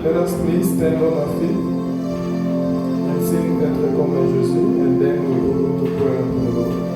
Let us please stand on our feet and sing Être comme Jésus, and then we go to prayer to the Lord.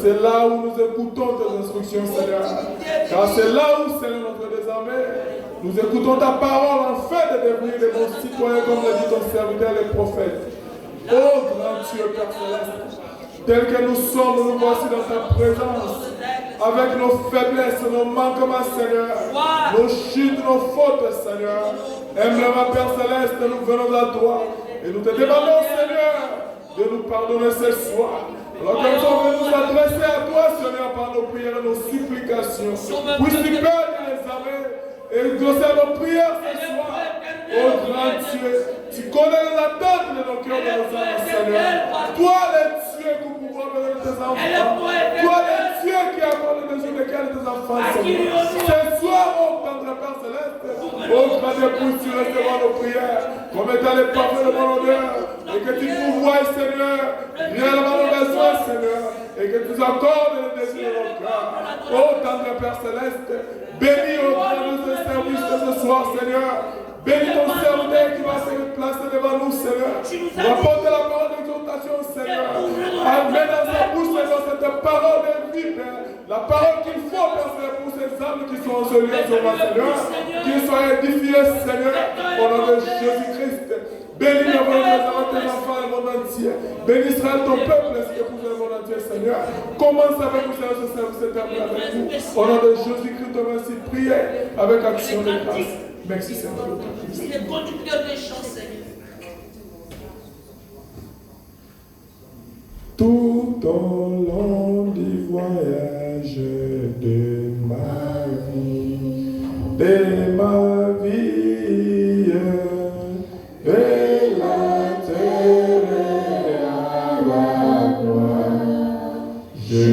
C'est là où nous écoutons tes instructions, Seigneur. Car c'est là où, Seigneur, notre désormais, nous écoutons ta parole afin de devenir des bons citoyens, comme l'a dit ton serviteur, les prophètes. Oh, grand Dieu, Père Céleste, tel que nous sommes, nous voici dans ta présence, avec nos faiblesses, nos manquements, Seigneur, nos chutes, nos fautes, Seigneur. Aime-le, Père Céleste, nous venons à toi et nous te demandons, Seigneur, de nous pardonner ce soir. Alors que nous sommes venus nous adresser à toi, Seigneur, par nos prières et nos supplications. Puisses-tu, Père, les armées et exaucer nos prières ce soir. Oh grand Dieu, tu connais les attentes de nos cœurs, de nos âmes, Seigneur. Toi, le Dieu qui pouvons donner tes enfants. Toi, le Dieu qui accorde les besoins desquels tes enfants, Seigneur. Ce soir, on prendra notre Père Céleste. Oh, grand Dieu, puisses-tu recevoir nos prières comme étant les parfaits de mon honneur. Et que tu nous vois, Seigneur, réellement nos besoins, Seigneur. Et que tu nous accordes le désir de notre cœur. Oh, tendre Père Céleste, bénis au grand de ce service de ce soir, Seigneur. Bénis ton serviteur qui va se placer devant nous, Seigneur. Rapporte la parole d'exhortation, Seigneur. Amène dans sa bouche, Seigneur, cette parole de vie, Père. La parole qu'il faut, Père, pour ces âmes qui sont ensevelis sur moi, Seigneur. Qu'ils soient édifiés, Seigneur, au nom de Jésus-Christ. Bénis le monde de tes enfants et le monde entier. Bénis Israël, ton peuple, ainsi que pour le monde entier, Seigneur. Commence avec nous, Seigneur, ce service éternel avec nous. Au nom de Jésus-Christ, on va ainsi prier avec action de grâce. Merci, Seigneur. C'est le conducteur des chants, Seigneur. Tout au long du voyage de ma vie, et la terre à la gloire, je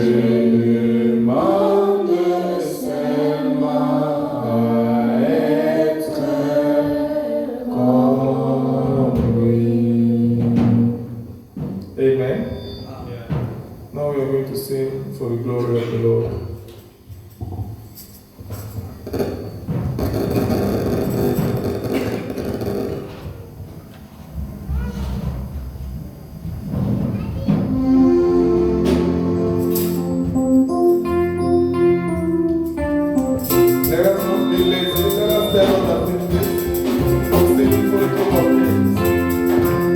demande seulement à être comme lui. Amen. Now we are going to sing for the glory of the Lord. Let us not be lazy. Let us tell us that in this, we're singing for the King of Kings.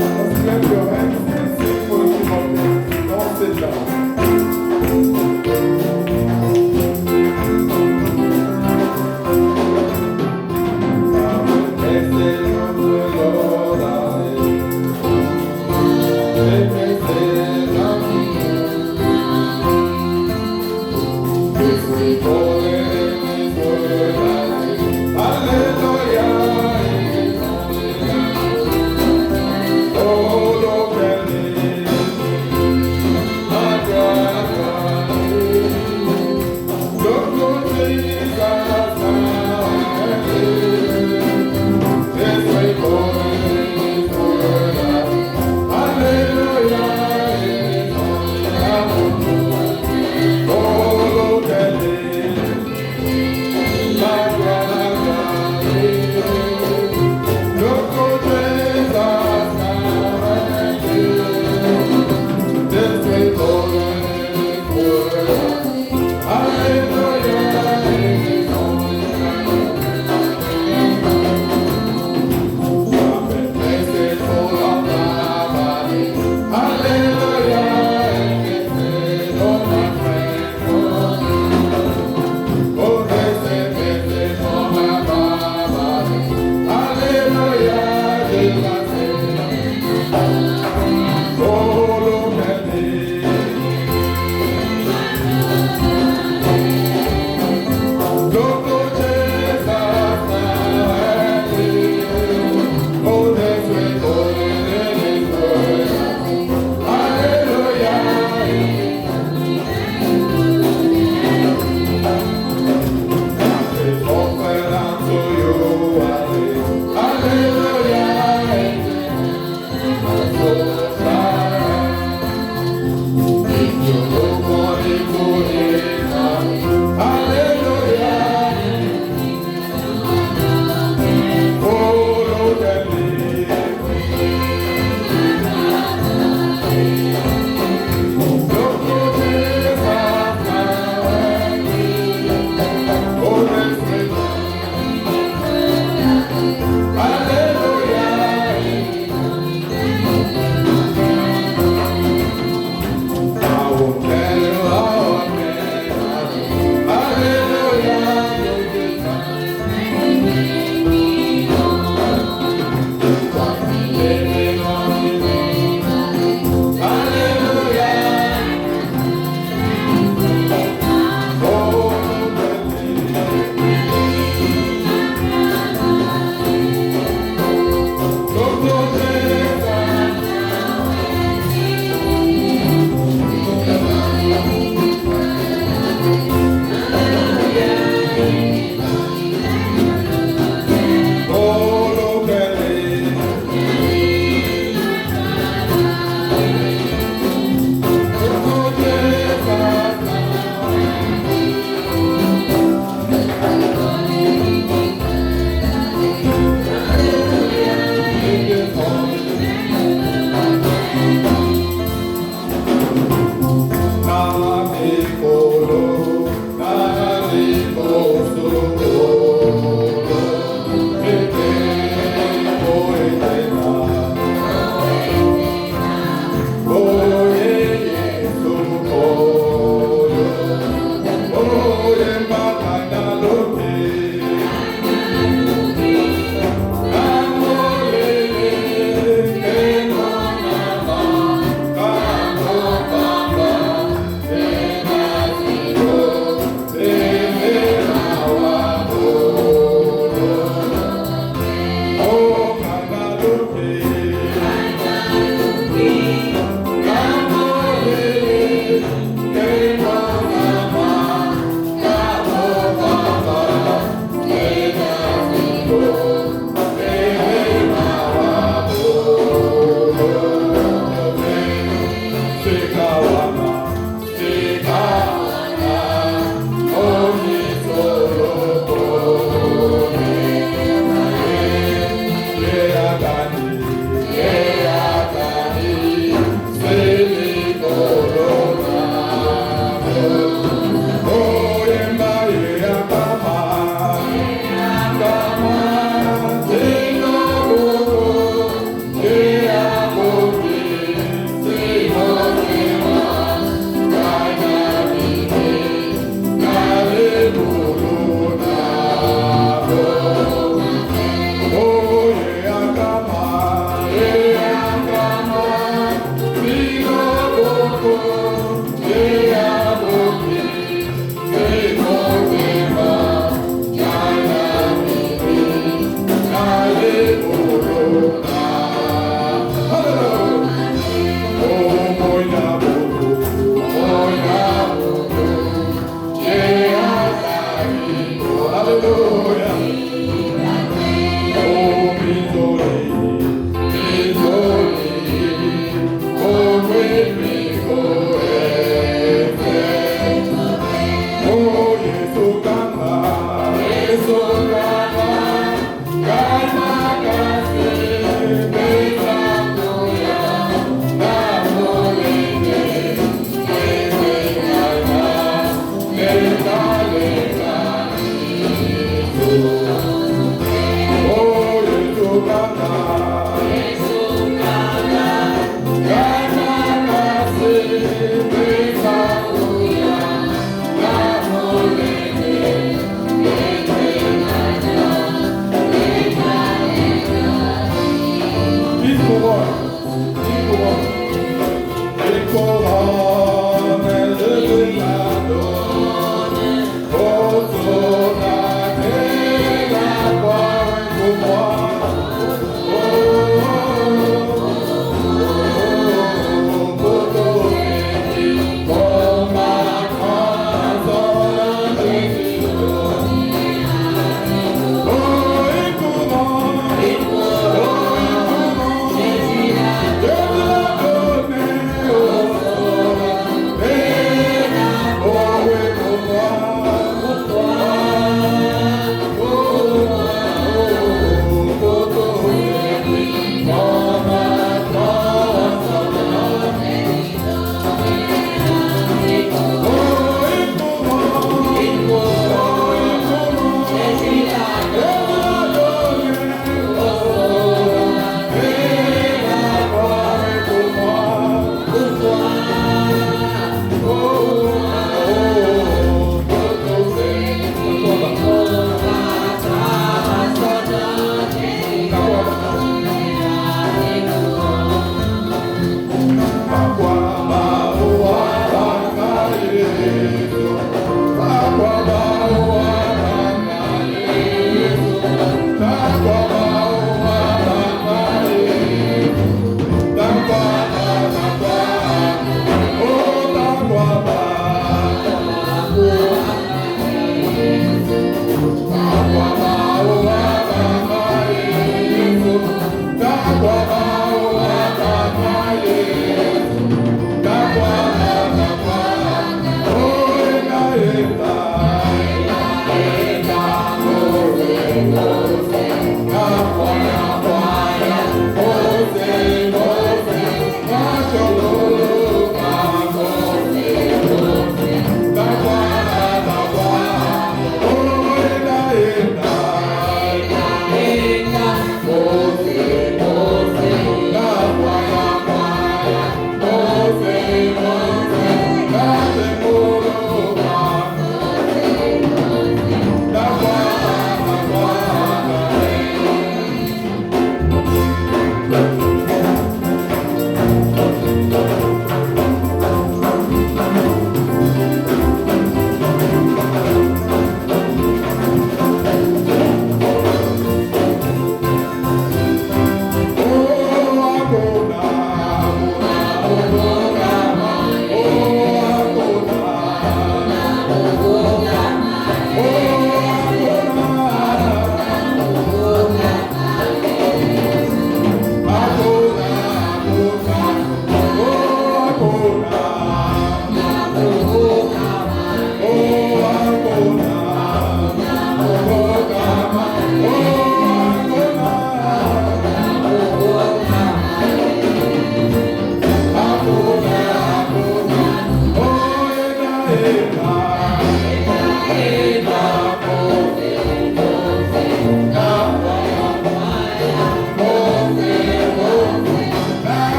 Just clap your hands and sing for the King of Kings. Don't sit down.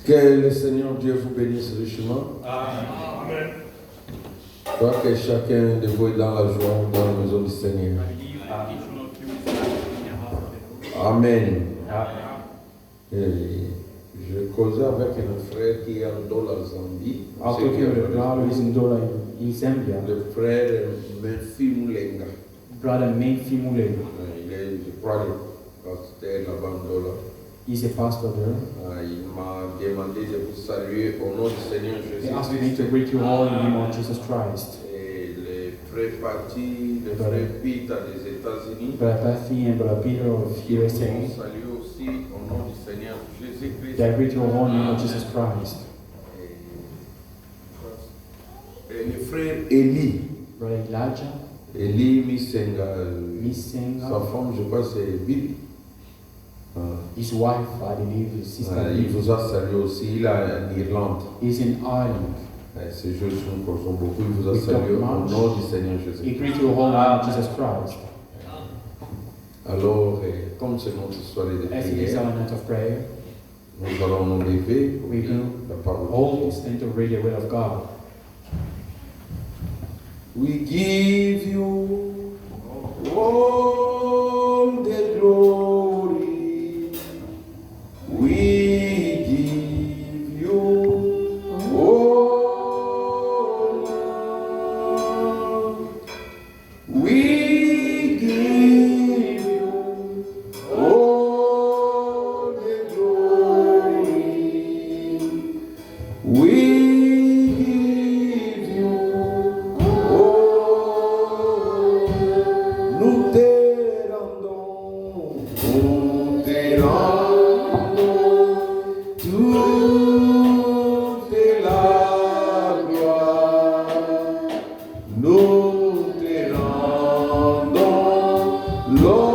Que le Seigneur Dieu vous bénisse richement. Amen. Crois que chacun de vous est dans la joie, dans la maison du Seigneur. Amen. Et je causais avec un frère qui est en Dola, Zambie. Le frère Menfi Moulenga. Brother Menfi Moulenga. Il est, je crois, le pasteur là-bas en Dola. He's a pastor there. Il m'a demandé de vous saluer au nom du Seigneur Jésus. He asked me to greet you all in the name of Jesus Christ. Et le frère Patti, le frère Peter des États-Unis. Brother Patty and Brother Peter of USA. On salue aussi au nom du Seigneur Jésus-Christ. They greet you all in the name of Jesus Christ. Et le frère Eli. Brother Elijah. Eli Misenga. Misenga. Sa femme, je crois, c'est Bibi. His wife, I believe, is Sister Il vous a salué aussi, il est en Irlande. He's in Ireland. Ces jours nous causons beaucoup, il vous a salué au nom du Seigneur Jésus. He greets you all in the name of Jesus Christ. Alors, comme c'est notre soirée de As it is prière, our night of prayer, nous allons nous lever pour we lire will la parole all de Dieu. stand to read the word of God. We give you all the glory. We give you all. We give you all. rendons toute la gloire. Nous te rendons l'honneur.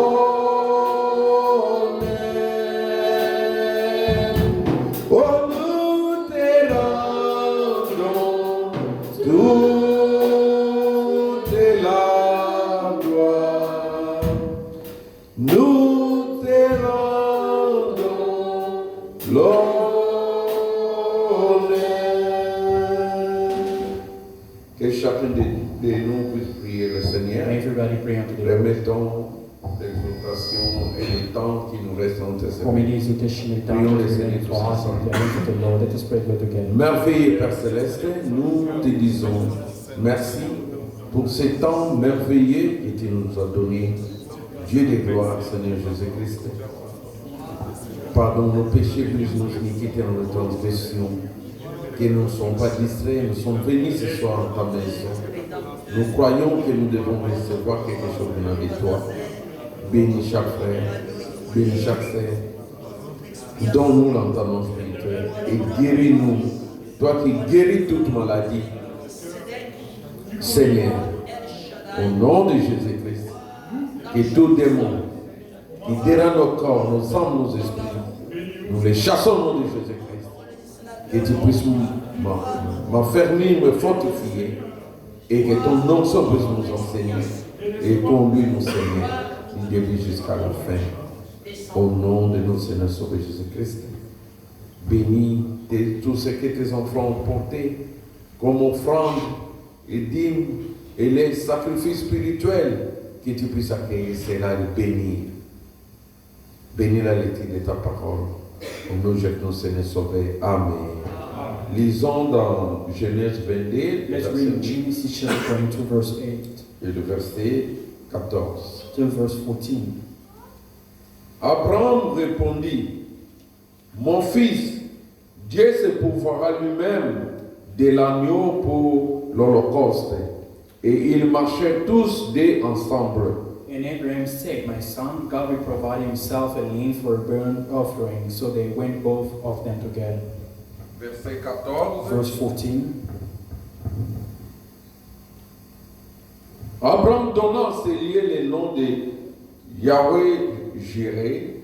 Oh, nous te rendons toute la gloire. Nous te rendons l'honneur. Que chacun de nous puisse prier le Seigneur. May everybody pray unto the Lord. Remettons l'exhortation et le temps qui nous reste entre ses For me, mains. the exhortation and Prions le time Seigneur to tous us and ensemble. the hands of the Lord. Let us pray together. Merveilleux Père Céleste, nous te disons merci pour ces temps merveilleux que tu nous as donnés. Dieu de gloire, Seigneur Jésus-Christ. Pardonne nos péchés, plus nos iniquités dans nos transgressions. Que nous ne sommes pas distraits, nous sommes venus ce soir en ta maison. Nous croyons que nous devons recevoir quelque chose venant de toi. Bénis chaque frère, bénis chaque sœur. Donne-nous l'entendement spirituel et guéris-nous. Toi qui guéris toute maladie, Seigneur, au nom de Jésus-Christ, que tout démon qui dérange nos corps, nos âmes, nos esprits, nous les chassons au nom de Jésus-Christ. Que tu puisses m'affermir, me fortifier et que ton nom puisse nous enseigner et conduire-nous, Seigneur, du début jusqu'à la fin. Au nom de notre Seigneur Sauveur Jésus-Christ, bénis tout ce que tes enfants ont porté comme offrande et dîmes et les sacrifices spirituels, que tu puisses accueillir cela et bénir. Bénis la lecture de ta parole. Au nom de notre Seigneur Sauveur. Amen. Lisons dans Genèse 22, Let's verset read Genesis chapter 22, verse 8 et le verset 14. till verse 14. Abraham répondit, mon fils, Dieu se pourvoira lui-même de l'agneau pour l'holocauste. Et ils marchaient tous deux ensemble. And Abraham said, my son, God will provide himself a lamb for a burnt offering. So they went both of them together. Verset 14. Verse 14. Abraham donna à ces lieux le nom de Yahweh Jireh.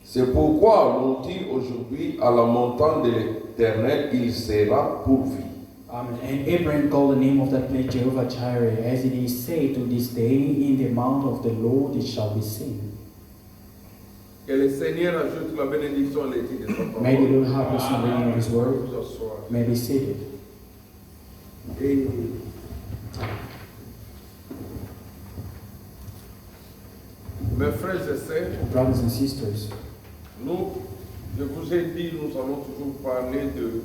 C'est pourquoi l'on dit aujourd'hui à la montagne de l'Éternel, il sera pourvu. Amen. And Abraham called the name of that place Jehovah Jireh, as it is said to this day, in the mount of the Lord it shall be seen. Que le Seigneur ajoute la bénédiction à l'étude de sa parole. May the Lord help us in reading of His word. Vous asseoir. May be seated. Et mes frères et sœurs, Brothers and sisters, nous, je vous ai dit, nous allons toujours parler de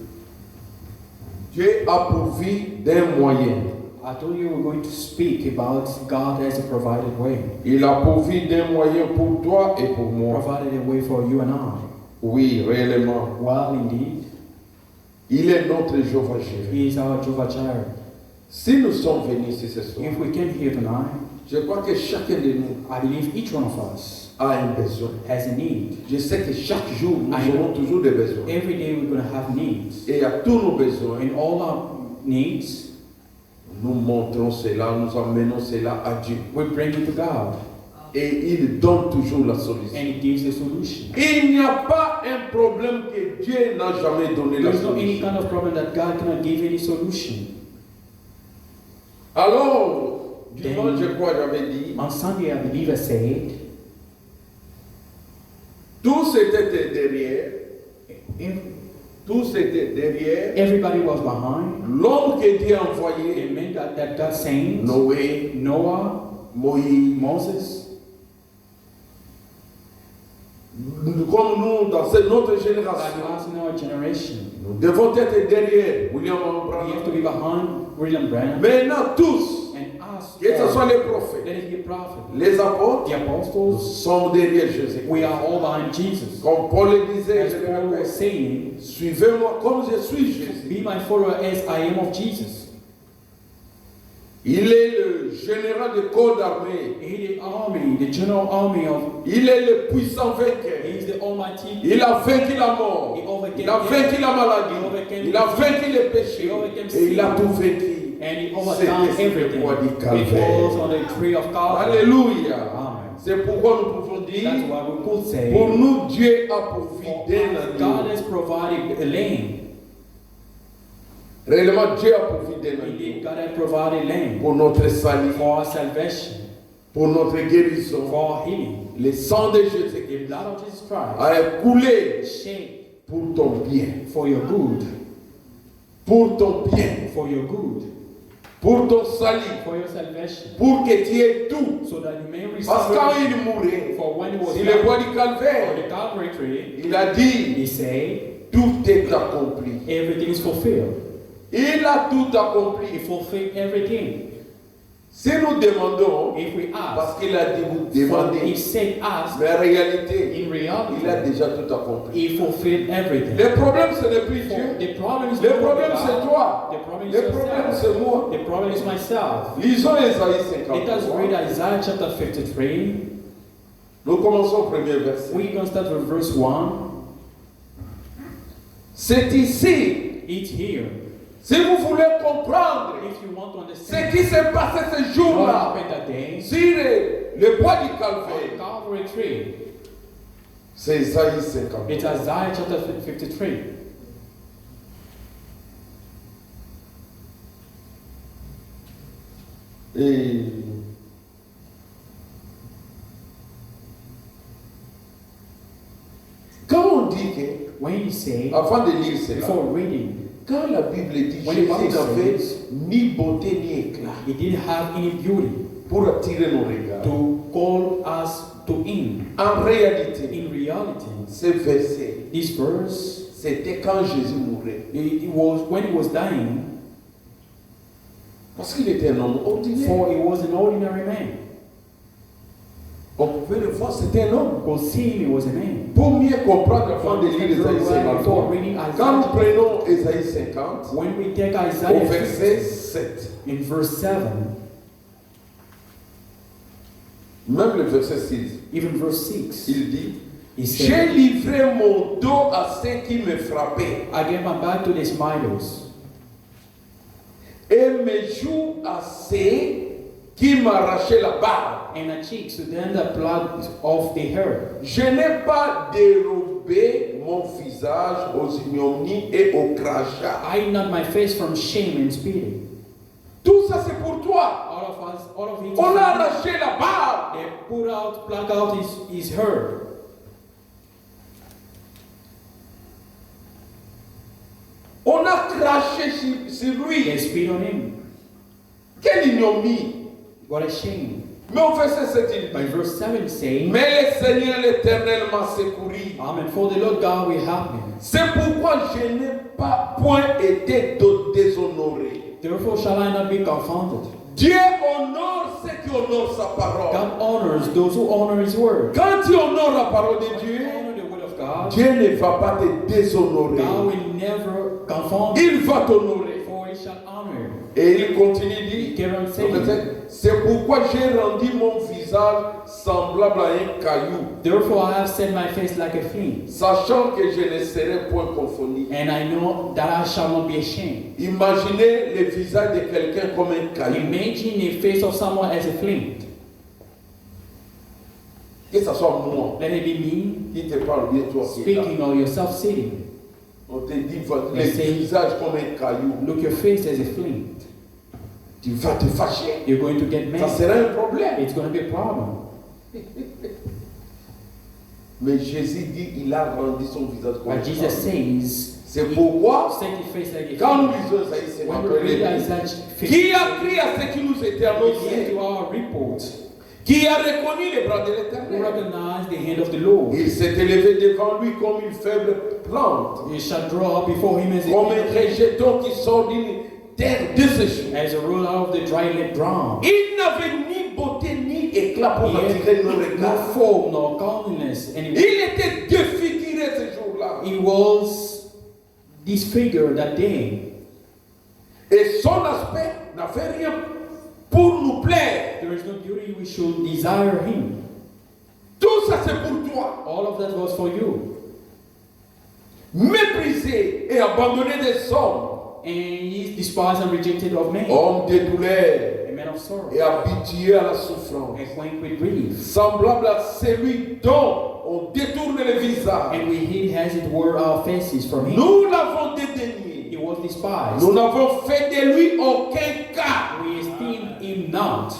Dieu a pourvu d'un moyen. I told you we're going to speak about God as a provided way. Il a pourvu d'un moyen pour toi et pour moi. Provided a way for you and I. Oui, réellement. Well, indeed, Il est notre Jéhovah Jireh. He is our Jehovah Jireh. Si nous sommes venus ici ce soir, If we came here tonight, je crois que chacun de nous I believe each one of us a un besoin. has a need. Je sais que chaque jour, nous I know. aurons toujours des besoins. Every day we're going to have needs. Et à tous nos besoins, In all our needs, nous montrons cela, nous amenons cela à Dieu. we bring it to God. Et il donne toujours la solution. And He gives the solution. Il n'y a pas un problème que Dieu n'a jamais donné la There's no any solution. kind of problem that God cannot give any solution. Alors, dimanche, je crois, j'avais dit, On Sunday, I believe I said, tous étaient derrière, if tous étaient derrière everybody was behind, l'homme que Dieu a envoyé, it meant that God sent Noé, Noah, Moïse, Moses. comme nous, dans notre Like génération, us in our generation, nous devons être derrière William we have Branham. to be behind William Branham Maintenant, tous, and us. que ce soit all. les prophètes, Let it be prophet, les apôtres, the nous apostles. sommes derrière Jésus. We are all behind Jesus. Comme Paul le disait, As je le Paul was répète, saying, suivez-moi comme je suis Jésus. be my follower as I am of Jesus. Il est le général de corps d'armée. He the army, the general army of. Il est le puissant vainqueur. He is the Almighty. Il a vaincu la mort. Il a vaincu la maladie. Il a vaincu les péchés. Et il a tout vaincu. And he overcame everything. It was on the tree of Calvary. Alléluia. Amen. C'est pourquoi nous pouvons dire, That's why we could say, pour nous, Dieu a providé God l'agneau. has provided a lamb. Réellement, Dieu a providé Indeed, l'agneau God has provided lamb pour notre salut, for our salvation, pour notre guérison. for our healing. Le sang de The Jésus-Christ blood of Jesus Christ a coulé shed pour ton bien, for your good, pour ton bien, for your good, pour ton salut, for your salvation, pour que tu aies tout. so that you may receive Parce que quand everything. il mourait For when he was sur le bois du on calvaire, the Calvary tree, il a dit, he said, tout est accompli. everything is fulfilled. Il a tout He accompli. fulfilled everything. Si nous demandons, If we parce ask, qu'il a dit vous for he demandez, said ask, mais en réalité, in il a reality, déjà tout accompli. he fulfilled everything. Le problème, ce n'est plus For Dieu. the problem is Le not problème, God. c'est toi. The problem is Le problème, yourself. c'est moi. The problem is myself. Lisons Ésaïe Let us 53. read Isaiah chapter 53. Nous commençons au premier verset. We're going to start with verse 1. C'est ici, It's here. si vous voulez comprendre If you want to ce understand qui s'est passé ce what jour-là happened that day, sur le bois du on the calvaire, Calvary tree, c'est Ésaïe 53. it's Isaiah chapter 53. Et quand on dit que, When you say, avant de lire cela, before reading, quand la Bible dit When the Jésus Bible n'avait says- ni beauté ni éclat he didn't have any beauty pour attirer nos regards. to call us to him. En réalité, In reality, ce verset, this verse, c'était quand Jésus mourait. it was when he was dying, Parce qu'il était un homme ordinaire. for he was an ordinary man. On pouvait le voir, c'était un homme. Because see him, he was a man. Pour mieux comprendre avant de lire Ésaïe 53, reading quand nous Isaiah, prenons Ésaïe 50, when we take au Isaiah verset 7, in verse 7, même le verset 6, even verse 6, il dit, he j'ai said, livré mon dos à ceux qui me frappaient I gave my back to the smiters, et mes joues à ceux qui m'arrachaient la barbe. and the cheeks to them that plucked off the hair. Je n'ai pas dérobé mon visage aux ignominies et aux crachats. I hid not my face from shame and spitting. Tout ça c'est pour toi. All of us, all of it. On a arraché la barbe. They pluck out his hair. On a craché sur They lui. spit on him. Quelle ignominie. What a shame. Mais au verset 7, il By dit, verse 7 saying, mais le Seigneur l'Éternel m'a secouru. Amen. For the Lord God will help me. C'est pourquoi je n'ai pas point été déshonoré. Therefore shall I not be confounded. Dieu honore ceux qui honorent sa parole. God honors those who honor his word. Quand tu honores la parole de When you Dieu, honor the word of God, Dieu ne va pas te déshonorer. God will never confound you, Il va t'honorer. for he shall honor you. Et il continue, He dit, carry on saying, c'est pourquoi j'ai rendu mon visage semblable à un caillou, therefore I have set my face like a flint, sachant que je ne serai point confondu. and I know that I shall not be ashamed. Imaginez le visage de quelqu'un comme un caillou. Imagine the face of someone as a flint. Que ce soit moi Let it be me qui te parle bien, toi qui es là. speaking or yourself sitting. On te dit, le visage comme un caillou. Look your face as a flint. Tu vas te fâcher. You're going to get Ça mad. sera un problème. It's going to be a problem. Mais Jésus dit, il a rendu son visage comme un But Jesus caillou. says, C'est pourquoi, set your face like a quand nous flint. lisons Isaïe When we 53, read il dit, Isaiah 50, qui a crié à ce qui nous était annoncé, to our report, qui a reconnu les bras de who l'Éternel. recognize the hand of the Lord. Il s'est élevé devant lui comme une faible plante, You shall draw up before him as comme un rejeton qui sort d'une terre desséchée. as a roll out of the dry lip ground. Il n'avait ni beauté ni éclat pour He attirer nos had no regards. form nor comeliness, and Il était défiguré ce jour-là. he was disfigured that day. Et son aspect n'a fait rien. pour nous plaire. There is no beauty we should desire him. Tout ça c'est pour toi. All of that was for you. Méprisé et abandonné des hommes. And he is despised and rejected of men. Homme de douleur A man of sorrow. et habitué à la souffrance. Acquainted with grief. Semblable à celui dont on détourne le visage. And we hid as it were our faces from him. Nous l'avons dédaigné. He was despised. Nous n'avons fait de lui aucun cas. We esteemed him not.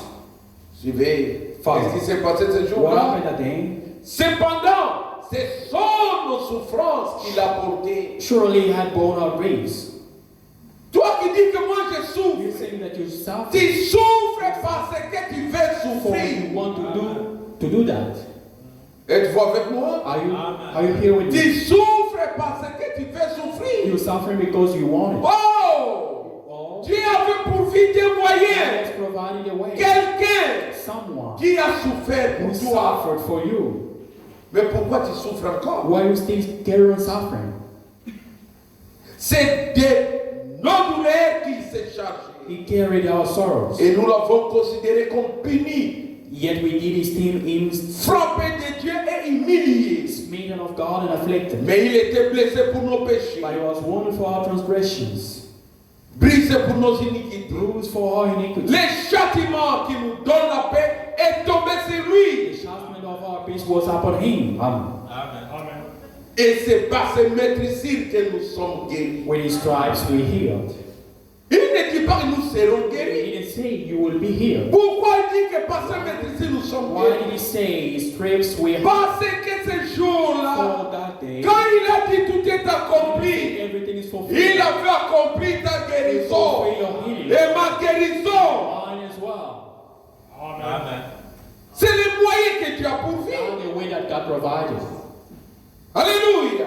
Suivez. Father. Qu'est-ce qui s'est passé ce What jour-là? happened that day? Cependant, ce sont nos souffrances qu'il a portées. Surely he had borne our griefs. Toi qui dis que moi je You're souffre, saying that you suffer. tu souffres parce que tu veux For souffrir. you want to do that. Êtes-vous avec moi? Are you here with me? Tu souffres parce que tu veux souffrir. You're suffering because you want it. Oh! Oh, Dieu avait pourvu des God moyens. has provided a way. Quelqu'un Someone qui a souffert who pour toi. suffered for you. Mais pourquoi tu souffres encore? Why you still carry on suffering? C'est de nos douleurs qu'il s'est chargé. He carried our sorrows. Et nous l'avons considéré comme puni, Yet we did esteem him frappé de Dieu et humilié. smitten of God and afflicted. Mais il était blessé pour nos péchés, But he was wounded for our transgressions, brisé pour nos iniquités. bruised for our iniquities. Le châtiment qui nous donne la paix est tombé sur lui. The judgment of our peace was upon him. Et c'est par ce maîtrisir que nous sommes guéris. With his stripes we healed. Il ne dit pas que nous serons He guéris. didn't say you will be healed. Pourquoi il dit que par ce maîtrisir nous sommes Why guéris? did he say his stripes we healed? Parce que ce jour-là, For that day, quand il a dit tout est accompli, everything is fulfilled. il avait accompli ta guérison et ma guérison. Mine as well. C'est le moyen que Dieu a pourvu. Now the way that God provided. Alléluia.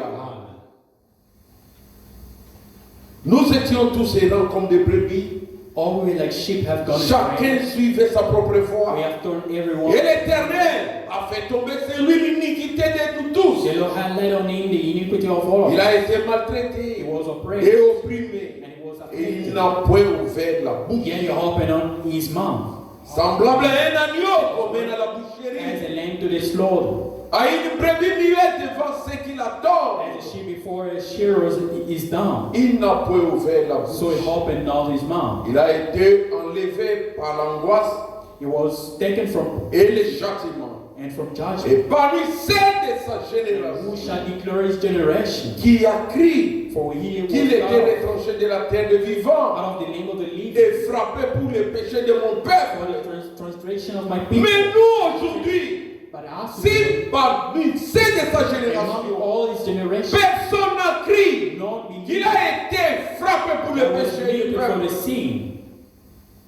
Nous étions tous errants comme des brebis. All we like sheep have gone astray. Chacun suivait sa propre We voie. have turned everyone. Et l'Éternel a fait tomber sur lui l'iniquité de nous tous. The Lord had laid on him the iniquity of all of Il us. a été He maltraité was oppressed et opprimé. and he was Et il afflicted. n'a point ouvert la bouche. Yet he opened on his mouth Semblable à un agneau qu'on mène à la as boucherie. a lamb to the slaughter, À une brebis muette devant ceux qui l'adorent. as a sheep before his shearers is dumb. Il n'a point ouvert la So he bouche. opened not his mouth. Il a été enlevé par l'angoisse He was taken from et le châtiment. and from judgment. Et parmi ceux de sa Who génération shall declare his generation? qui a crié For he was qu'il était God retranché de la terre de vivant out of the name of the living et frappé pour les péchés de mon for peuple. the transgression of my people. Mais nous aujourd'hui, But us, si parmi ceux de sa among génération, all his generation, personne n'a crié not qu'il believed a été frappé pour les that was péchés du delivered from the peuple, sin.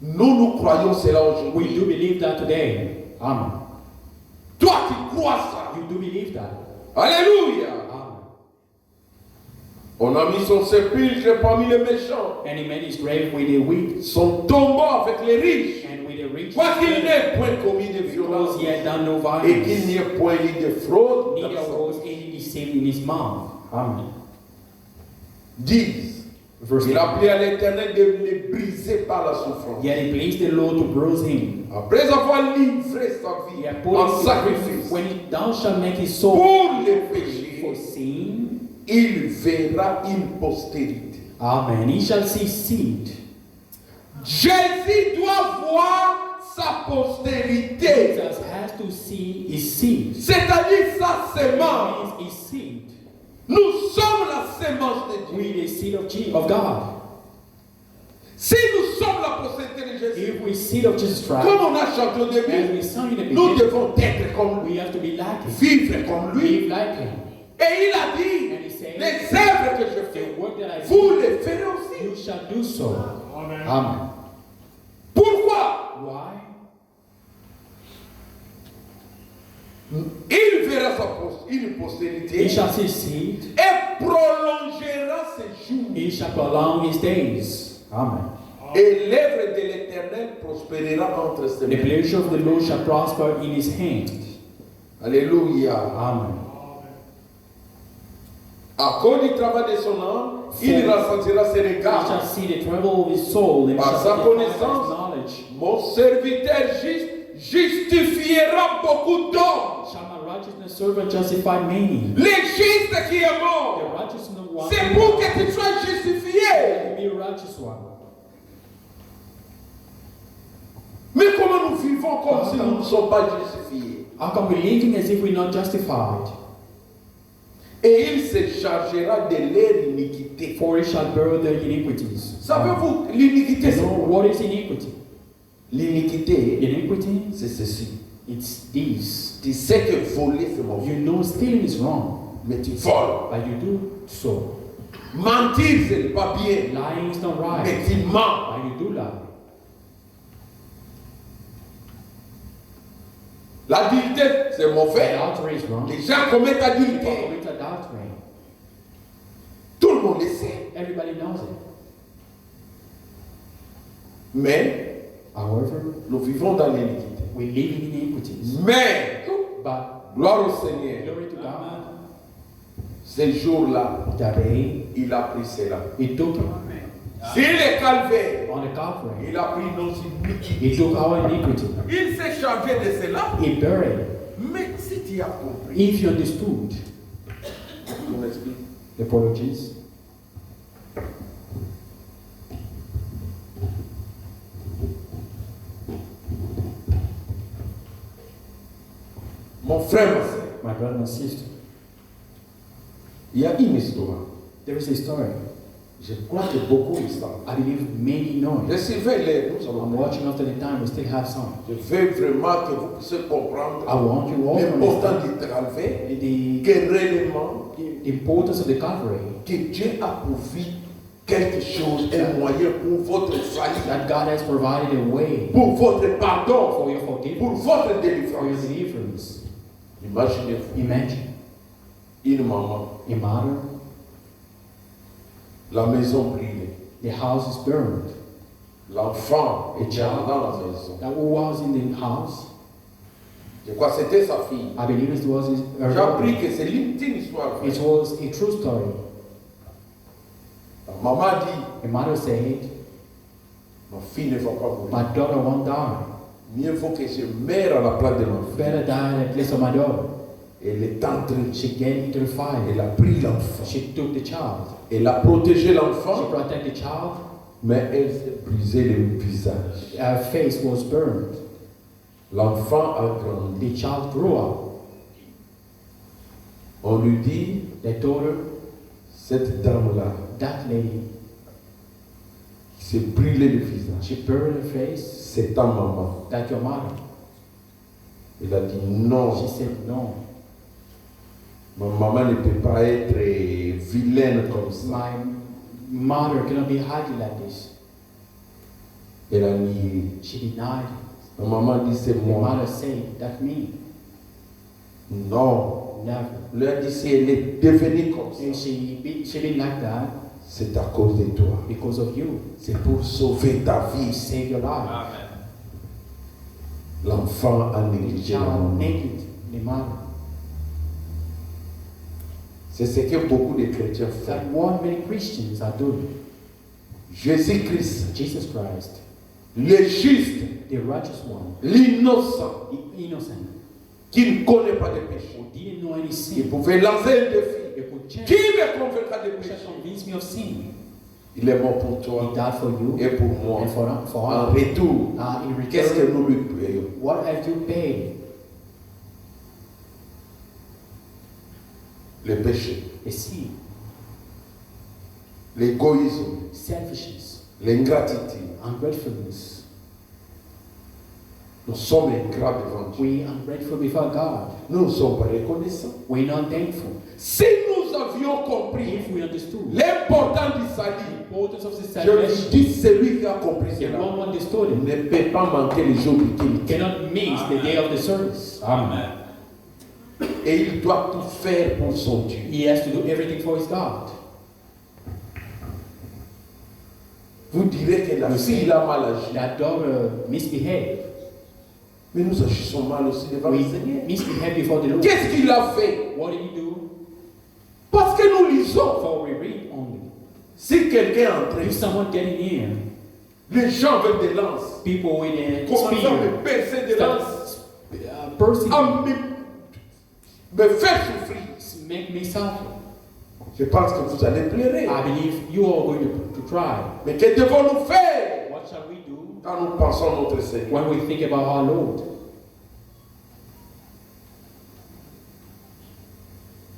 nous croyons cela We aujourd'hui. do believe that today. Amen. Toi, tu crois ça. You do believe that. Alléluia. Amen. On a mis son sépulcre parmi les méchants, And he made his grave with the weak son tombeau avec les riches, and with the rich, quoiqu'il n'ait point commis de violence because he had done no et qu'il violence, n'y ait point eu de fraude. neither was any deceit in his mouth. Amen. 10. Verse Il a 10. appelé à l'Éternel de les briser par la souffrance. Yet he pleased the Lord to bruise him. Après avoir livré sa He vie had put en him sacrifice when thou shalt make his soul pour les for péchés, sin. il verra une postérité. Amen. He shall see seed. Jésus doit voir sa postérité, Jesus has to see his seed. c'est-à-dire sa sémence. His seed. Nous sommes la sémence de Dieu. We the seed of God. Si nous sommes la postérité de Jésus, If we seed of Jesus Christ, comme on a chanté au as début, we sang in the nous beginning, devons être comme lui, we have to be like him. vivre comme lui. Live like him. Et il a dit, And he said, les œuvres que je fais, the work that I vous do, les ferez aussi. you shall do so. Amen. Pourquoi? Why? Il verra une He postérité shall see seed. et prolongera ses jours. He shall prolong his days. Amen. Et l'œuvre de l'Éternel prospérera entre ses The mains. pleasure of the Lord shall prosper in his hand. Alléluia. Amen. À cause du travail de son âme, il ressentira ses We regards. shall see the trouble of his soul and we Par shall sa see connaissance, his knowledge. mon serviteur juste justifiera beaucoup d'hommes. Shall my righteousness servant justify many? Les justes qui est The mort, righteous one. c'est pour que tu sois justifié. Be a righteous one. Mais comment nous vivons comme si nous ne sommes pas justifiés? How come we living as if we're not justified? Et il se chargera de leur iniquité. For he shall bear their iniquities. Savez-vous, l'iniquité, You c'est know, quoi? what is iniquity? L'iniquité, Iniquity, c'est ceci. it's this. Tu sais que voler, c'est mauvais. You know stealing is wrong, Mais tu voles. but you do so. Mentir, c'est pas bien. Lying is not Mais right, tu mens. but you do lie. L'adultère, c'est mauvais. Adultery is wrong. Les gens commettent People adultère. commit adultery. Tout le monde le sait. Everybody knows it. Mais However, nous vivons dans l'iniquité. we live in iniquities. Mais, But gloire au Seigneur, glory to God, ce jour-là, that day il a pris cela. He took it Sur le calvaire, on the Calvary. il a pris nos iniquités. He took our iniquity. Il s'est chargé de cela. He buried. Mais si tu as compris, If you understood tu m'expliques. the apologies, Mon frère, ma soeur, my brother and sister, il y a une histoire. there is a story. Je crois que beaucoup le savent. I believe many know it. Recevez-les, nous allons I'm watching after the time, we still have some. Je veux vraiment que vous puissiez comprendre I want you all to l'importance understand du calvaire, the que réellement, importance of the Calvary, que Dieu a pourvu quelque chose, un moyen pour votre salut, that God has provided a way pour votre pardon, for your pour forgiveness, votre for your délivrance. deliverance. Imaginez-vous, Imagine une maman, a mother, la maison brûlée, the house is burned, l'enfant a était child dans la maison. that was in the house. Je crois que c'était sa fille. I believe it was her J'ai appris daughter. que c'est l'ultime histoire. It was a true story. La maman dit, The mother said, ma fille ne va pas mourir. my daughter won't die. Mieux vaut que je meure à la place de ma fille. Better die at the place of my daughter. Elle est entrée. She get into the fire. Elle a pris l'enfant. She took the child. Elle a protégé She l'enfant, protected the child. mais elle s'est brisé le visage. Her face was burned. L'enfant a grandi. The child grew up. On lui dit, The daughter, cette dame-là, that lady, qui s'est brûlé le visage, she burned her face. c'est ta maman. That your mother. Elle a dit non, She said no. ma maman ne peut pas être vilaine comme ça. My mother cannot be hiding like this. Elle a nié. She denied. Ma maman dit c'est The moi. mother said, that's me. Non. Never. Elle a dit si elle est devenue comme And ça, she been like that c'est à cause de toi. because of you. C'est pour sauver ta To vie. save your life. L'enfant a The négligé la child maman. naked, the mother. C'est ce que beaucoup de chrétiens It's font. like what many Christians are doing. Jésus-Christ, Jesus Christ, le juste, the righteous one, l'innocent, the innocent, qui ne connaît pas de péché. who didn't know any Il sin, pouvait lancer un défi. he could change, Qui me convaincra de who shall péché? convince me of sin. Il est mort pour He toi died for you et pour moi. and for En us. retour, In qu'est-ce que return, nous lui payons? what have you paid? Le péché, A sin, l'égoïsme, selfishness, l'ingratitude. ungratefulness. Nous sommes ingrats devant Dieu. We ungrateful before God. Nous ne sommes pas reconnaissants. We're not thankful. Si nous avions compris If we understood l'importance du the salut, importance of the je vous salvation, dis, celui qui a compris if cela one understood it, ne peut pas manquer les jours d'utilité. cannot miss the day of the service. Amen. Et il doit tout faire pour son Dieu. He has to do everything for his God. Vous direz que la fille a mal agi. That daughter misbehaved. Mais nous agissons mal aussi devant le We Seigneur. misbehaved before the Lord. Qu'est-ce qu'il a fait? What did he do? Parce que nous lisons Si quelqu'un est entré, If someone getting in, les gens avec des lances, people with a commençant à spear, me percer des lances, bursting, à me faire souffrir. make me suffer. Je pense que vous allez pleurer. I believe you are going to cry. Mais que devons-nous faire What shall we do quand nous pensons à notre Seigneur? when we think about our Lord?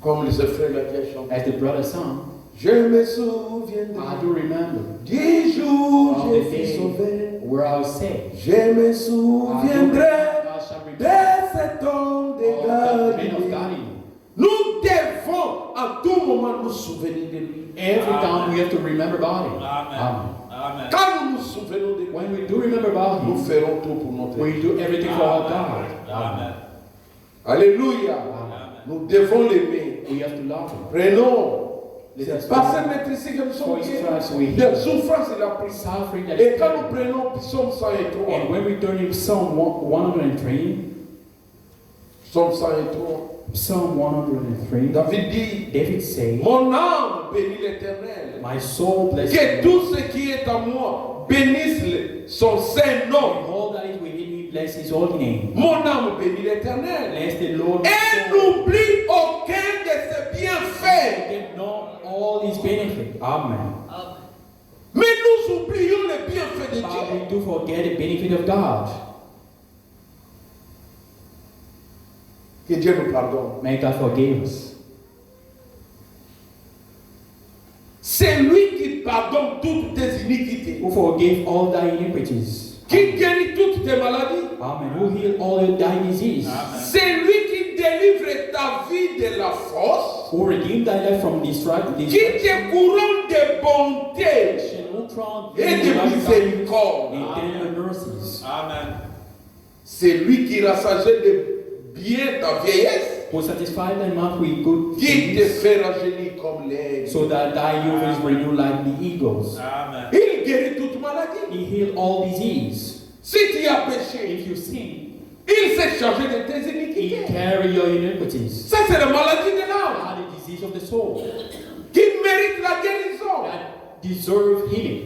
Comme les frères l'ont bien chanté. As the brother sung, Je me I souviendrai do remember du jour of où the je fus day sauvé. where I was saved. Je me I souviendrai shall de remember cet homme de of that man of Galilée. Galilee. Nous devons à tout moment nous souvenir de lui. Every time we have to remember about him. Amen. Amen. Quand nous nous souvenons de lui, When we do remember about nous him, ferons tout pour notre we vie. do everything for our God. Amen. Alléluia. Amen. Nous devons l'aimer. We have to love him. Prenons. Let us Parce que maître ici que nous sommes For his stripes we de heal. souffrance il a pris. Suffering that Et is quand nous pain. prenons Psaume 103, And when we turn in Psalm 103, Psaume 103, Psalm 103, David dit, David said, mon âme bénit l'Éternel. my soul bless Que you. tout ce qui est à moi bénisse son saint nom. All that is within me bless his holy name. Mon âme bénit l'Éternel. Bless the Lord. Et n'oublie aucun de ses bienfaits. Forget not all his benefits. Amen. Mais nous oublions les bienfaits de But Dieu. we do forget the benefit of God. Que Dieu nous pardonne. May God forgive us. C'est lui qui pardonne toutes tes iniquités. Who forgive all thy iniquities. Qui guérit toutes tes maladies. Amen. Who heal all thy disease. C'est lui qui délivre ta vie de la force. Who redeem thy life from Qui destruction. te couronne de bonté Who crown et de miséricorde. and tender mercies. Amen. C'est lui qui rassageait de bien ta vieillesse. Who satisfy thy mouth with good Qui te things, fait rajeunir comme l'aigle. so that thy youth is renewed like the eagles. Amen. Il guérit toute maladie. He healed all disease. Si tu as péché, If you sin, il s'est chargé de tes he iniquités. carry your iniquities. Ça, c'est la maladie de l'âme Are the disease of the soul qui mérite la guérison. that deserve healing.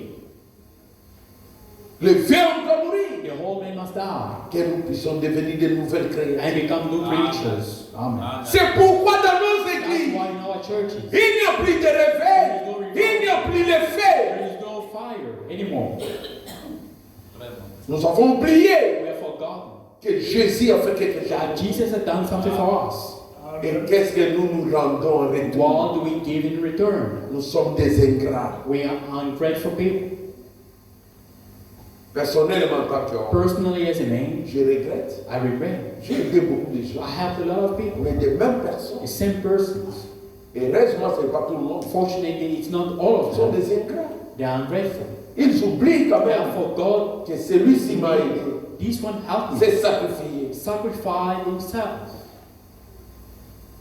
Le vieux doit mourir. The whole man must die Que nous puissions devenir de nouvelles créatures. and become new creatures. Amen. C'est pourquoi dans nos That's églises, why in our churches il n'y a plus de réveil. Il n'y a plus de feu. there is no fire anymore. Nous avons oublié We have forgotten que Jésus a fait quelque chose. that Jesus has done something for us. Et qu'est-ce que nous nous rendons en retour? What do we give in return? Nous sommes des ingrats. We are ungrateful people. Personnellement, quand tu as, Personally, as a man, je regrette. I regret. J'ai aidé beaucoup de gens. I helped a lot of people, Mais des mêmes personnes. the same persons. Et heureusement, ce n'est pas tout le monde. Fortunately, it's not all Ils sont of them. des ingrats. They are ungrateful. Ils oublient quand They même have forgot que celui-ci m'a aidé. this one helped me. C'est sacrifié. Sacrifice himself.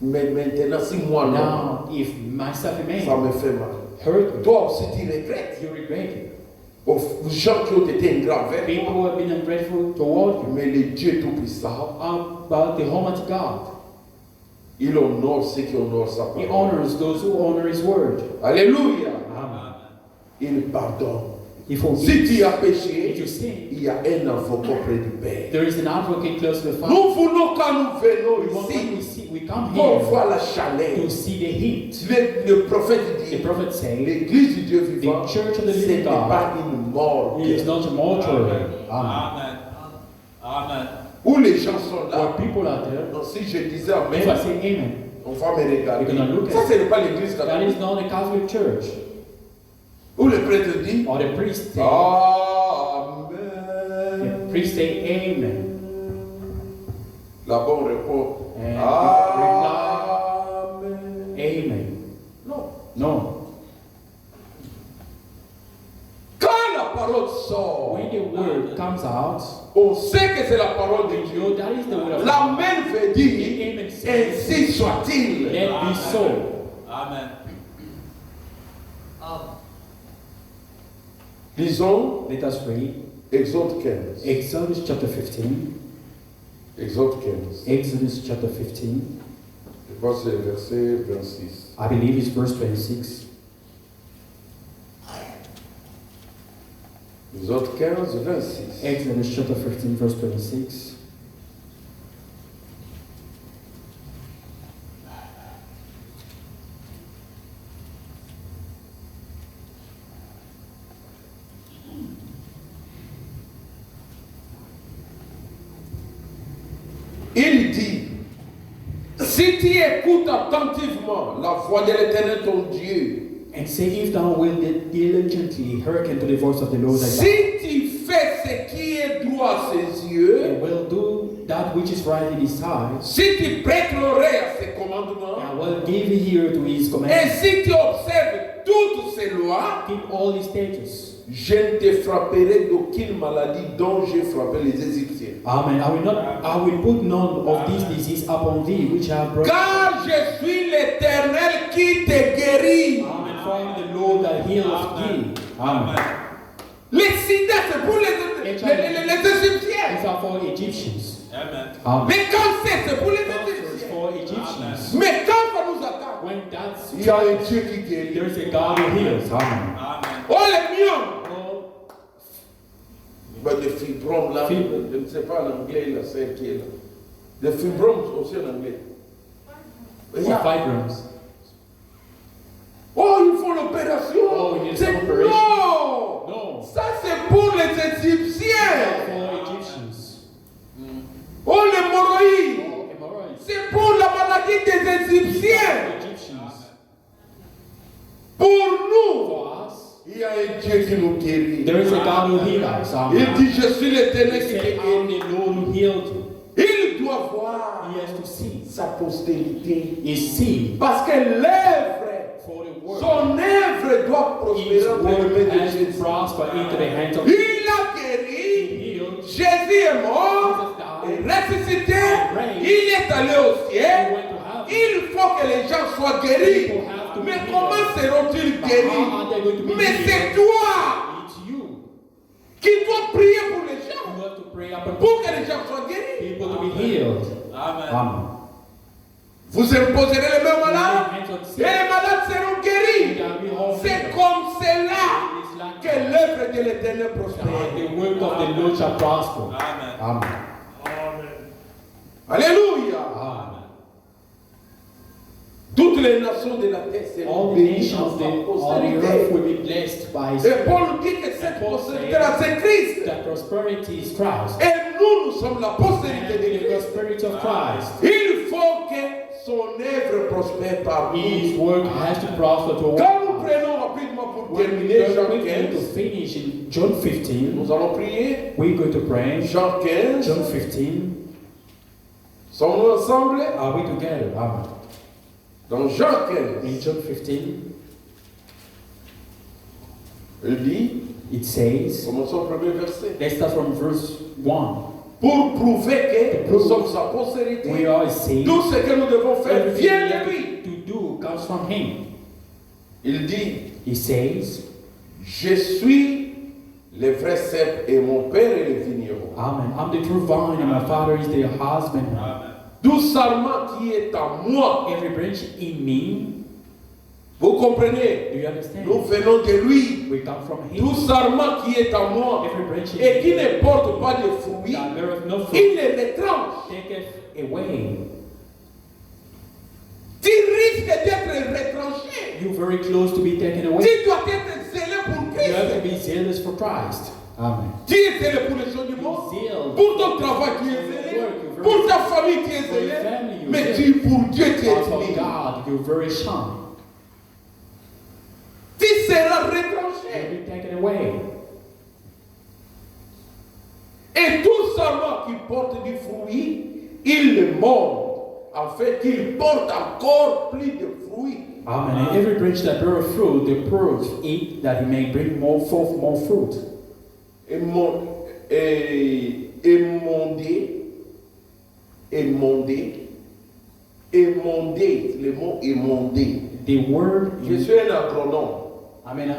Mais maintenant, si moi non, Now, if myself ça remain me fait mal. hurt me, Toi aussi, tu regrettes. you regret it. Aux gens qui ont été ingrats envers People toi. who have been ungrateful toward you. Mais le Dieu Tout-Puissant, But the Almighty God, il honore ceux qui honorent sa He parole. honors those who honor His word. Alléluia. Amen. Il pardonne. He Si forgives. tu as If péché, you sin, il y a un avocat auprès du Père. there is an advocate close to the Father. Nous voulons quand nous venons When ici, we come qu'on here voit la to chaleur. see the heat. Le prophète The dit, prophet said, l'église du Dieu vivant, The church of the ce living n'est God pas une mort. it is not a mortuary. Amen. Amen. Amen. Où les gens sont là. Where people are there, Donc si je disais if I Amen, say Amen, on va me regarder. We're gonna look at Ça, it. ce n'est pas l'église that catholique. is not a Catholic church. Où le prêtre dit, Or the priest say, Amen. the priest say Amen. Là-bas, on répond, And Amen. Amen. Non. No. Quand la parole sort, When the word comes out, on sait que c'est la parole de you Dieu. know that is the word of God. L'amen veut dire, Amen says, ainsi soit-il. let it be so. Amen. Lisons Let us read Exode 15. Exodus chapter 15. Exode 15. Exodus chapter 15. Je crois que c'est verset 26. I believe it's verse 26. Exode 15, 26. Exodus chapter 15, verse 26. Il dit, si tu écoutes attentivement la voix de l'Éternel ton Dieu, And say, if thou wilt diligently hearken to the voice of the Lord thy God, si tu fais ce qui est droit à ses yeux, and will do that which is right in his sight, si tu prêtes l'oreille à ses commandements, and will give ear to his et commandments, si tu observes toutes ses lois, keep all his statutes. je ne te frapperai d'aucune maladie dont j'ai frappé les Égyptiens. Amen. I will put none of this disease upon thee, which I have brought. Car je suis l'Éternel qui te guérit. Amen. For I am the Lord that healeth thee. Amen. Les sida, c'est pour les Égyptiens. These are for Egyptians. Amen. Amen. Mais cancer, c'est pour les It's Égyptiens. for Egyptians. Mais quand on nous attaque, When that's il y a un Dieu qui guérit. there is a God who heals. Amen. Amen. Oh, les myomes. Oh, Ben, des fibromes là, Fib- je ne sais pas en anglais, là, c'est qui est là. Des fibromes aussi en anglais. Il y or a- fibrums. Oh, ils font l'opération. Oh, il y a C'est une opération. non. No. Ça, c'est pour les Égyptiens. For Egyptians. Oh, l'hémorroïde. Oh, hemorrhoids. C'est pour la maladie des For Égyptiens. Egyptians. Pour nous, For us, il y a un Dieu qui nous guérit. there is a God who heals us. Il Amen. dit, je suis He l'Éternel qui te said, I am guérit. the Lord who healed you. Il doit voir He has to see sa postérité. his seed Parce que l'œuvre, for the word. son œuvre doit prospérer His entre les word mains de has to Jésus. prosper into the hands of Il a guéri. He healed. Jésus est mort et ressuscité. Il est allé au He ciel. went to heaven. Il faut que les gens soient guéris. Mais comment seront-ils guéris? How are they going to be Mais healed? c'est toi It's you. qui dois prier pour les You gens. have to pray up and Pour que les gens soient guéris. people to be healed. Amen. Amen. Vous imposerez les mains aux malades et les malades seront guéris. C'est comme cela que l'œuvre de l'Éternel prospère. The work of the Lord shall prosper. Amen. Amen. Alléluia. Amen. Toutes les nations de la terre seront All the bénies nations dans of sa the earth postérité. will be blessed by his Et Paul dit que cette postérité-là, c'est Christ. that prosperity is Christ. Et nous sommes la postérité And de the Christ. prosperity of Christ. Il faut que son œuvre prospère par His nous. work has to prosper to Quand nous all. prenons rapidement pour When we terminer Jean are going to 15, finish in John 15, nous allons prier. we're going to pray. Jean 15, John 15, sommes-nous ensemble? are we together? Amen. Dans Jean In 15, John 15, il dit, it says, commençons au premier verset. let's start from verse 1. Pour prouver que nous sommes sa postérité, We are saved. tout ce que nous devons faire Everything vient we de have lui. to do comes from Him. Il dit, He says, je suis le vrai cep et mon père est le vigneron. Amen. I'm the true vine and my Father is the husbandman. Amen. Tout sarment qui est en moi, Every branch in me, vous comprenez, do you understand? nous venons de lui. We come from Him. Tout sarment qui est en moi Every branch in et qui me ne porte pas de fruits, that beareth no fruit, il les retranche. taketh away. Tu risques d'être retranché. You're very close to be taken away. Tu dois être zélé pour You have to Christ. be zealous for Christ. Amen. Tu es zélé pour les choses du monde. Zeal Pour ton travail, tu es zélé. Pour ta famille, tu es zélé. Mais tu, pour Dieu, tu es Out of timide. God, you're very shy. Tu seras You'll retranché. be taken away. Et tout sarment qui porte du fruit, il le mord, afin qu'il porte encore plus de fruits. Amen. And every branch that beareth fruit, they purge it, that he may bring forth more fruit. Émondé, le mot émondé. The word, Je suis un agronome. Amen.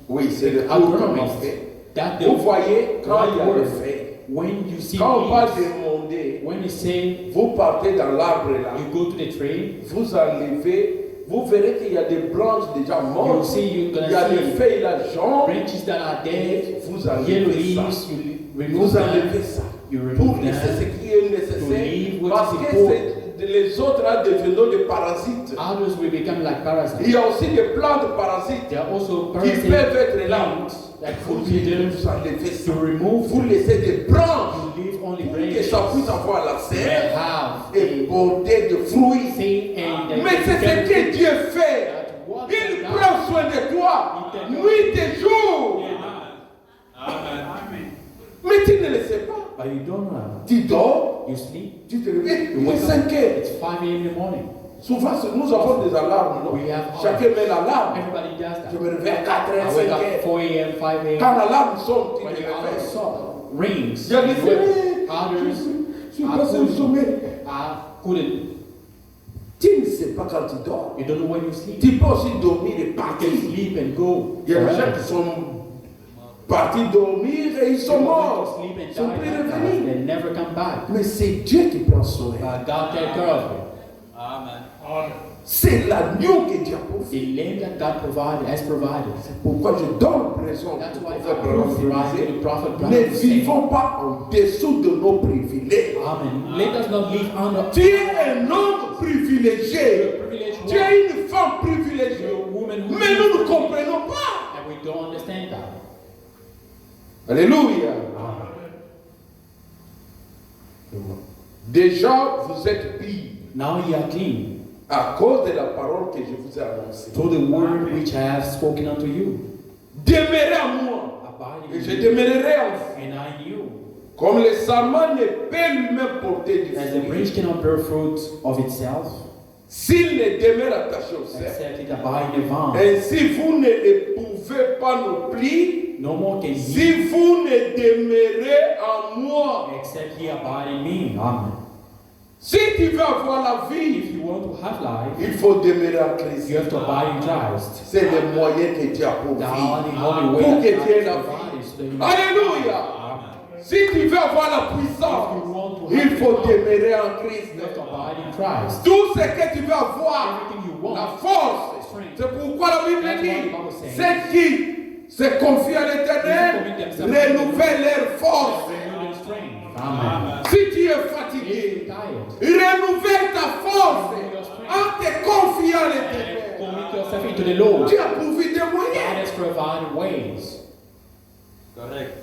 Oui, c'est le Agronomist. mot qu'on fait. That Vous the, voyez, quand il y a le word, fait, when you see quand on parle leaves, d'émondé, when you say vous partez dans l'arbre là, you go to the tree, vous enlevez vous verrez qu'il y a des branches déjà You'll mortes. see, you're Il y a gonna des see feuilles là jaunes. branches that are dead, Vous yellow enlevez ça. leaves, you remove Vous enlevez them, ça. you Pour remove laisser ce them. qui est leave nécessaire. what Parce is que important. les autres là deviennent des parasites. Others will become like Il parasites. y a aussi des plantes parasites There are also qui parasitic peuvent être là. plants that Vous could be there vous enlevez ça. to remove. Vous laissez des branches You leave only pour que branches ça puisse avoir la that sève have et porter de fruits. seed and they Mais c'est ce que Dieu fait. that what Il God prend soin de toi nuit et jour. Amen. Mais tu ne le sais pas. But you don't know. Tu dors, You sleep. tu te réveilles, You il est wake 5 up. heures. It's 5 a.m. in the morning. Souvent, nous avons des alarmes, non? We have Chacun met l'alarme. Everybody does that. Je me réveille à 4 heures, I 5 wake up heures. 4 a.m., 5 Quand a.m. l'alarme sonne, tu When te the alarm réveilles. rings, Il y a des you wake up. je Others suis passé au sommeil. couldn't. Tu ne sais pas quand tu dors. You don't know when you sleep. Tu peux aussi dormir et You partir. can sleep and go. Il y a des gens forever. qui sont partis dormir et ils sont People morts. sleep and Ils sont plus die like that. revenus. They never come back. Mais c'est Dieu qui prend soin. But God take care of it. Amen. C'est l'agneau que Dieu a The pourvu. lamb that God provided has provided. Pourquoi je donne raison That's au why prophète I Branham prove right disait, to the prophet ne Branham to say, vivons pas en dessous de nos privilèges. Amen. Let us not live under Tu es un homme privilégié. privilege Tu es une femme privilégiée. woman who Mais nous ne comprenons pas. and we don't understand that. Alléluia. Déjà, vous êtes pire Now you are clean à cause de la parole que je vous ai annoncée. through the word which I have spoken unto you. Demeurez en moi Abide et in je you, demeurerai en vous. and I in you. Comme le sarment ne peut lui-même porter du As the fruit branch cannot bear fruit of itself, s'il ne demeure attaché au cerf. except it abide in the vine. Ainsi, vous ne le pouvez pas non plus No more can ye, si vous ne demeurez en moi. except ye abide in me. Amen. Si tu veux avoir la If vie, you want to have life, il faut demeurer en Christ. you have to abide in Christ. C'est le moyen que Dieu a pour The vivre. only way Pour that que God tu aies la provides vie. is that you- Alléluia. Si tu veux avoir la puissance, il faut demeurer en Christ. You have to abide in Christ. Tout ce que tu veux avoir, Everything you la want, force. C'est pourquoi la Bible That's dit, what the Bible says. ceux qui se confient à l'Éternel, renouvellent leur force. renew their strength. Amen. Si tu es If you're fatigué, tired, renouvelle ta force en te confiant à and l'Éternel. commit yourself into the Lord. Dieu a pourvu des God moyens. has provided ways. Correct.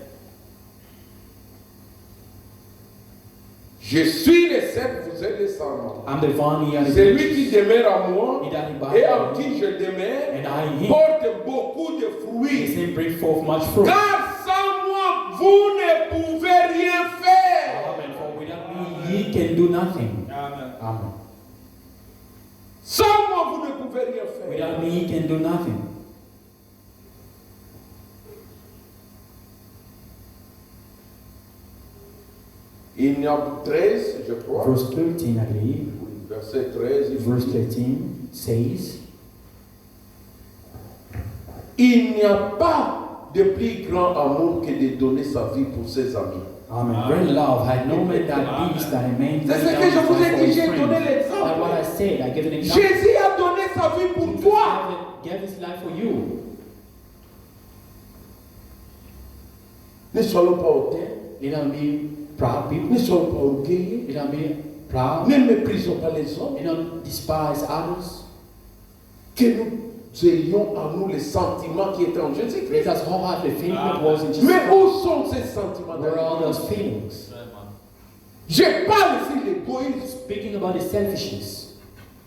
Je suis le cep, vous êtes les sarments. I'm the vine, ye are the Celui branches. qui demeure en moi He that et abide en in qui me, je demeure and I in him, porte beaucoup de the fruits. same bring forth much fruit. Car sans moi, vous ne pouvez rien faire. Amen. For without me, ye can do nothing. Amen. Amen. Sans moi, vous ne pouvez rien faire. Without me, ye can do nothing. Il y a 13, je crois. Verse 13, I believe. Oui, verset 13. il Verse dit, 13 says, il n'y a pas de plus grand amour que de donner sa vie pour ses amis. Amen. Great love had no man that peace that a man C'est ce laid que down je vous his ai life for dit, his j'ai friend. donné That's what I l'exemple. said. I give an example. Jésus a donné sa vie pour Jesus toi. gave his life for you. Ne soyons pas hautains, Let us be proud people. ne soyons pas orgueilleux, Let us be proud. ne méprisons pas les hommes. Let us despise others. Que nous ayons en nous les sentiments qui étaient en Jésus-Christ. Let us all have the feeling that was in Jesus Mais Christ. où sont ces sentiments? Where are those feelings? Je parle ici d'égoïsme. Speaking about the selfishness.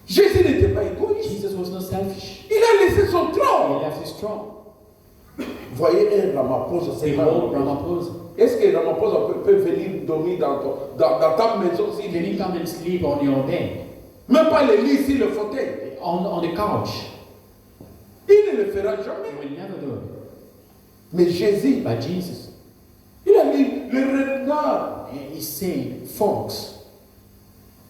Jésus n'était pas égoïste. Jesus was not selfish. Il a laissé son He trône. left his throne. Voyez un Ramaphosa, c'est Behold, mal. Ramaphosa. Est-ce que Ramaphosa peut venir dormir dans ta maison s'il Can you come and sleep on your bed? Même pas le lit, ici, le fauteuil. On the couch? Il ne le fera You jamais. will never do it. Mais Jésus, But Jesus, il a dit, le renard he's saying, folks,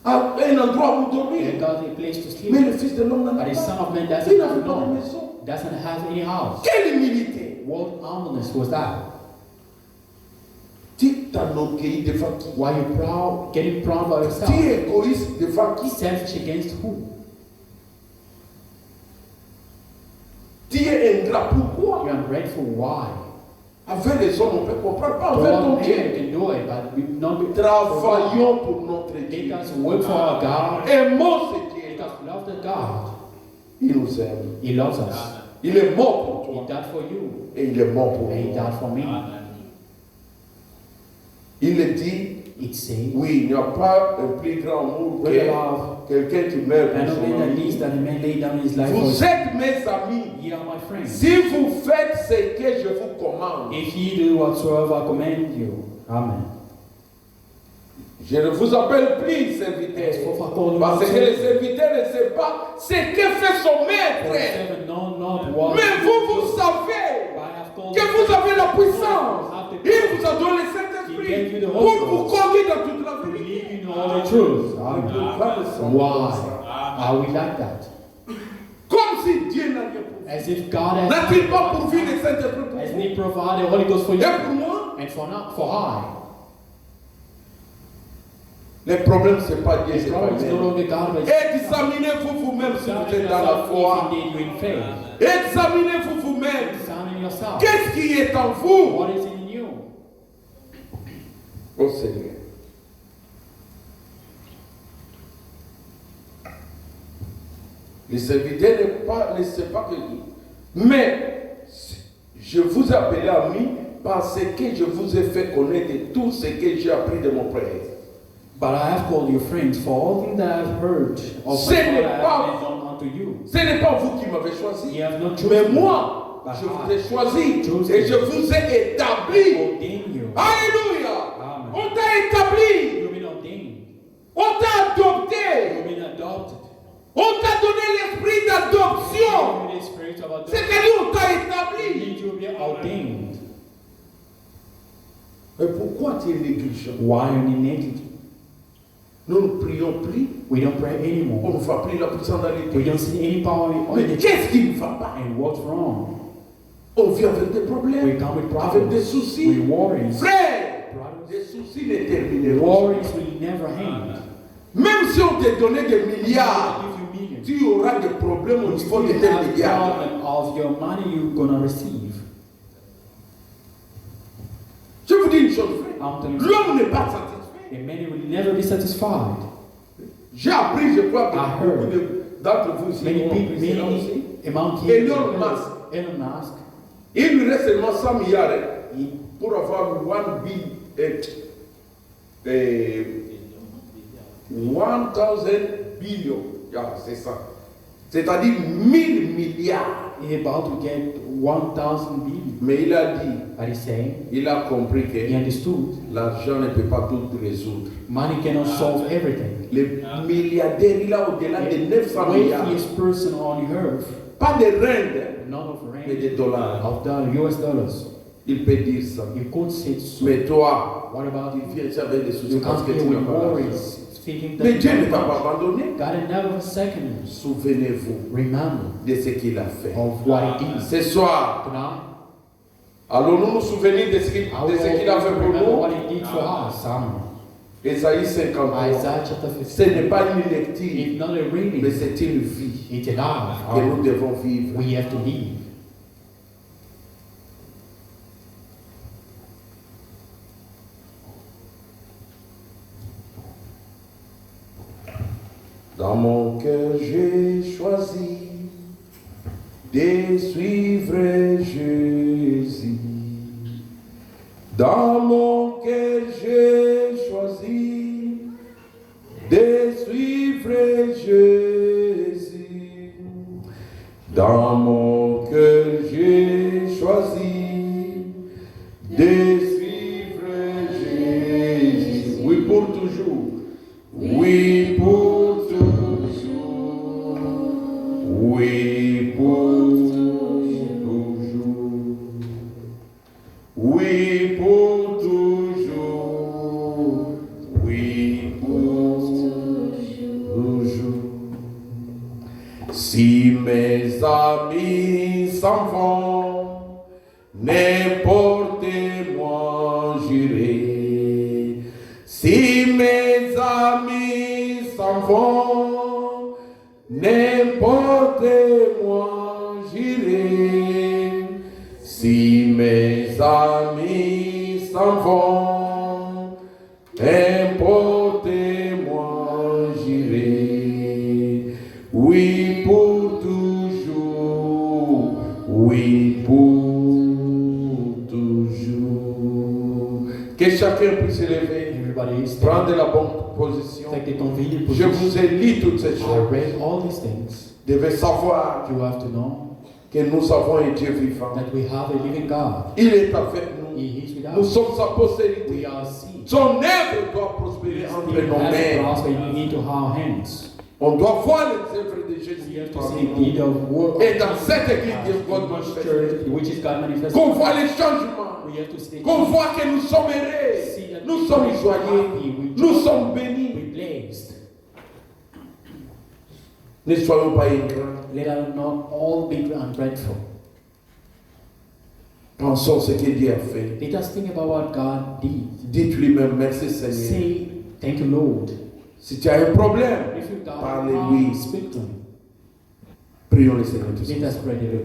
a un endroit où dormir. they got a place to Mais sleep. le Fils de l'homme n'en a But the Son pas. of Man Il doesn't n'avait have pas de no, maison. doesn't have any house. Quelle humilité. What humbleness was that? Tu t'enorgueillis devant qui? Why you proud, getting proud by Tu yourself? es égoïste devant qui? Selfish against who? Tu es ingrat. Pourquoi? You're ungrateful. Why? Avec les hommes, on peut comprendre. Pas To avec ton one Dieu. man, you can do it, but we not be. Travaillons pour notre Let Dieu. us work for our God. Aimons ce Let Dieu-là. us love the God. Il nous aime. He loves us. Il est mort pour He toi. died for you. Et il est mort pour And He moi. died for me. Il est dit, It says, oui, il n'y a pas un plus grand amour "Greater que love, quelqu'un qui meurt and pour of son men that ami. least that a man lay down his life for Vous his êtes mes amis. Ye are my friends. Si vous faites ce que je vous commande, If ye do whatsoever I command you." Amen. je ne vous appelle plus serviteur. Parce que le serviteur ne sait pas ce que fait son maître. Mais vous savez que vous avez la puissance. Il vous a donné le Saint-Esprit pour vous conduire dans toute la vérité. You know all the truth. Why are we like that? Comme si Dieu n'avait pas. As if God has N'a-t-il pas pourvu le Saint-Esprit pour Hasn't vous? He provided the Holy Ghost for you? Et pour moi, And for I. le problème c'est pas Dieu, The c'est problem is no pas longer God, but Examinez-vous vous-même si vous êtes dans la foi. indeed you in faith. Examinez-vous vous-même. Examine yourself. Qu'est-ce qui est en vous? What is in you? Au Seigneur. Le serviteur ne sait pas que Dieu. Mais je vous appelle ami parce que je vous ai fait connaître tout ce que j'ai appris de mon Père. But I have called you friends for all things that I've heard of Ce what I n'est have pas- made known unto you. Ce n'est pas vous qui m'avez choisi. You have not Mais chosen moi, But je vous I ai choisi chosen et je vous ai établi. ordained you. Alléluia. Amen. On t'a établi. You've been ordained. On t'a adopté. You've been adopted. On t'a donné l'esprit d'adoption. You've been the spirit of adoption. C'est-à-dire on t'a établi. Need you be ordained. Mais pourquoi tu es négligent? Why are you negligent? Nous ne prions plus. We don't pray On anymore. ne va plus la puissance dans We l'église. don't see any power in Mais it. qu'est-ce qui ne va pas? And what's wrong? On vient avec des We problèmes, come with avec des problems. soucis. We worries. Frère, Brothers. les soucis ne termineront Worries will never end. pas. Même si on te donnait des I milliards, give you millions. tu auras des problèmes au You niveau still de tes have milliards. problem of your money you're gonna receive. Je vous dis une chose, frère. I'm telling you, L'homme n'est pas satisfait. and many will never be satisfied. J'ai appris, je crois que I heard. beaucoup d'entre vous ici Many ont people, appris cela aussi. many among you, Elon Musk. Elon Musk, Il lui reste seulement 100 milliards hein, he, pour avoir 1 billion. 1000 billion. Yeah, c'est ça. C'est-à-dire 1000 milliards. he about to get 1,000 billion. Mais il a dit, But he's saying, il a compris he que understood, l'argent ne peut pas tout résoudre. money cannot solve everything. Les milliardaires, il a au-delà de 900 The milliards. wealthiest person on earth, Pas de rentes, not of mais rand, des dollars. of US dollars. Il peut dire ça. You could say so. Mais toi, What about tu viens ici avec des soucis you parce come que here tu n'as with pas l'argent. worries, thinking that Mais you Dieu ne don't t'a have. pas abandonné. God had never forsaken you. Souvenez-vous Remember de ce qu'il a fait. of what He did. Ce soir, Tonight, allons-nous nous souvenir de ce qu'il a fait pour remember what nous. He did for us. Amen. Ésaïe 53. Isaiah chapter Ce 15. n'est pas une lecture, It's not a mais reading, c'est une vie it's a life. que nous devons vivre. We have to live. Dans mon cœur, j'ai choisi de suivre Jésus. Dans mon cœur, j'ai choisi de suivre Jésus. Dans mon cœur, j'ai choisi de suivre Jésus. Oui, pour toujours. Oui, pour toujours. Oui, pour toujours. Oui, pour toujours. Oui, pour toujours. Si mes amis s'en vont, n'importe moi j'irai. Si mes amis s'en vont, n'importe moi j'irai. Si mes amis s'en vont, importez-moi, j'irai. Oui, pour toujours. Oui, pour toujours. Que chacun puisse s'élever. Everybody is Prendre la bonne position. take the convenient Je position. vous ai lu toutes ces I choses. read all these things. Vous devez savoir You have to know que nous avons un Dieu vivant. that we have a living God. Il est avec nous. He is with Nous us. sommes sa postérité. We are seed. Son œuvre doit prospérer entre We nos have to mains. prosper into our hands. On doit voir les œuvres de We Jésus have to parmi see nous. deed of work. Et dans cette église de God in this manifeste. church, which is God manifested. Qu'on voit les changements. We have to see Qu'on voit que nous sommes heureux. Nous sommes joyeux. Nous sommes bénis. we blessed. Ne soyons pas ingrats. Let us not all be ungrateful. Pensons ce que Dieu a fait. Let us think about what God did. Dites lui-même merci Seigneur. Say, thank you, Lord. Si tu as un problème, If you got parlez-lui. speak to him. Prions le Seigneur tous Let us pray together.